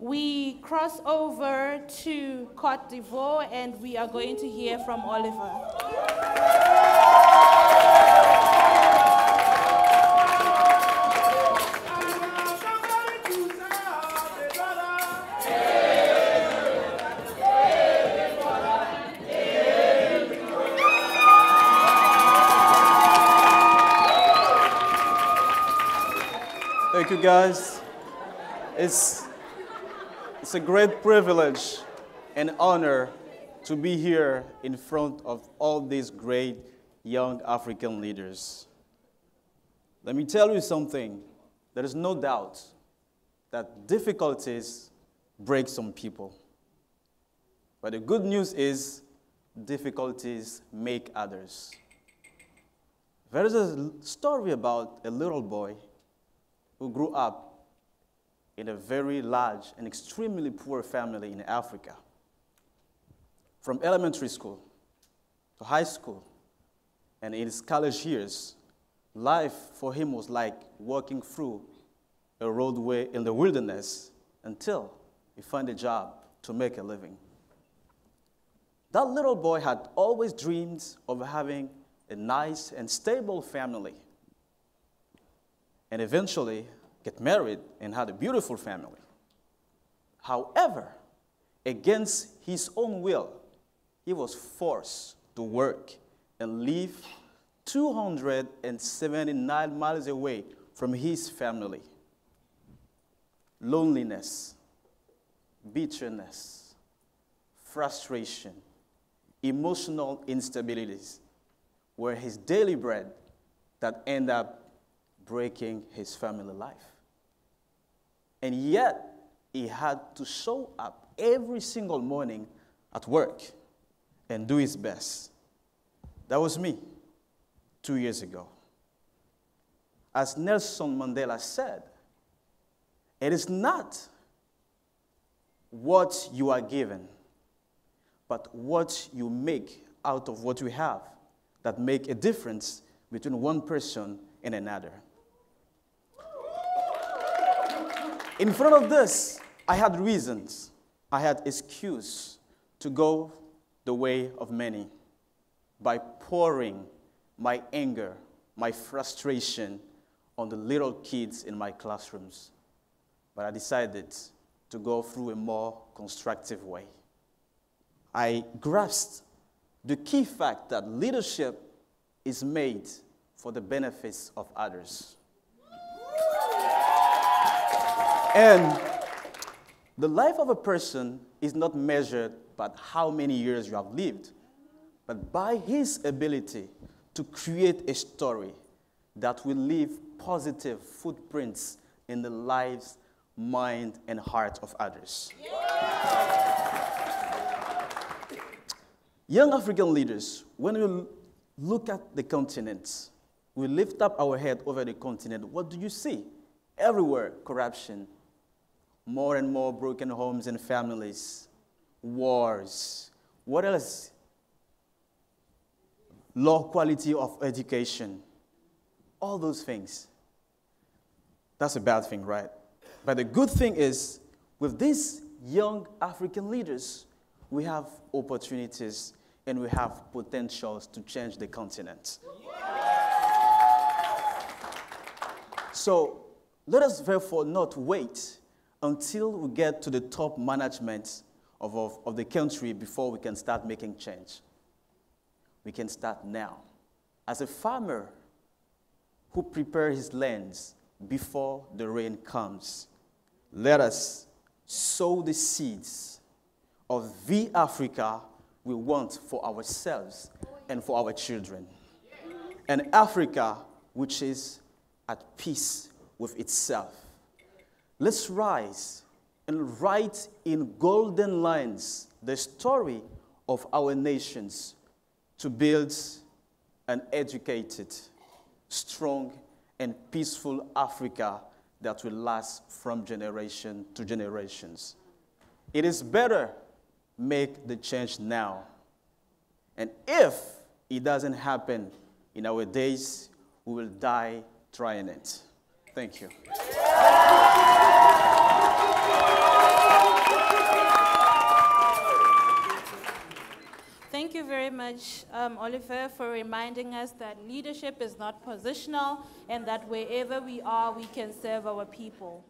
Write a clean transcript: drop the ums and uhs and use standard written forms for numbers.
we cross over to Côte d'Ivoire and we are going to hear from Oliver. Thank you, guys. It's a great privilege and honor to be here in front of all these great young African leaders. Let me tell you something. There is no doubt that difficulties break some people. But the good news is difficulties make others. There is a story about a little boy who grew up in a very large and extremely poor family in Africa. From elementary school to high school and in his college years, life for him was like walking through a roadway in the wilderness until he found a job to make a living. That little boy had always dreamed of having a nice and stable family, and eventually get married and had a beautiful family. However, against his own will, he was forced to work and live 279 miles away from his family. Loneliness, bitterness, frustration, emotional instabilities were his daily bread that ended up breaking his family life. And yet, he had to show up every single morning at work and do his best. That was me 2 years ago. As Nelson Mandela said, it is not what you are given, but what you make out of what you have that make a difference between one person and another. In front of this, I had reasons, I had excuse to go the way of many by pouring my anger, my frustration on the little kids in my classrooms. But I decided to go through a more constructive way. I grasped the key fact that leadership is made for the benefits of others. And the life of a person is not measured by how many years you have lived, but by his ability to create a story that will leave positive footprints in the lives, mind, and heart of others. Young African leaders, when we look at the continent, we lift up our head over the continent, what do you see? Everywhere, corruption. More and more broken homes and families, wars. What else? Low quality of education. All those things. That's a bad thing, right? But the good thing is, with these young African leaders, we have opportunities and we have potentials to change the continent. So let us therefore not wait until we get to the top management of the country before we can start making change. We can start now. As a farmer who prepares his lands before the rain comes, let us sow the seeds of the Africa we want for ourselves and for our children. An Africa which is at peace with itself. Let's rise and write in golden lines the story of our nations to build an educated, strong, and peaceful Africa that will last from generation to generations. It is better make the change now. And if it doesn't happen in our days, we will die trying it. Thank you. Thank you very much, Olivier, for reminding us that leadership is not positional and that wherever we are, we can serve our people.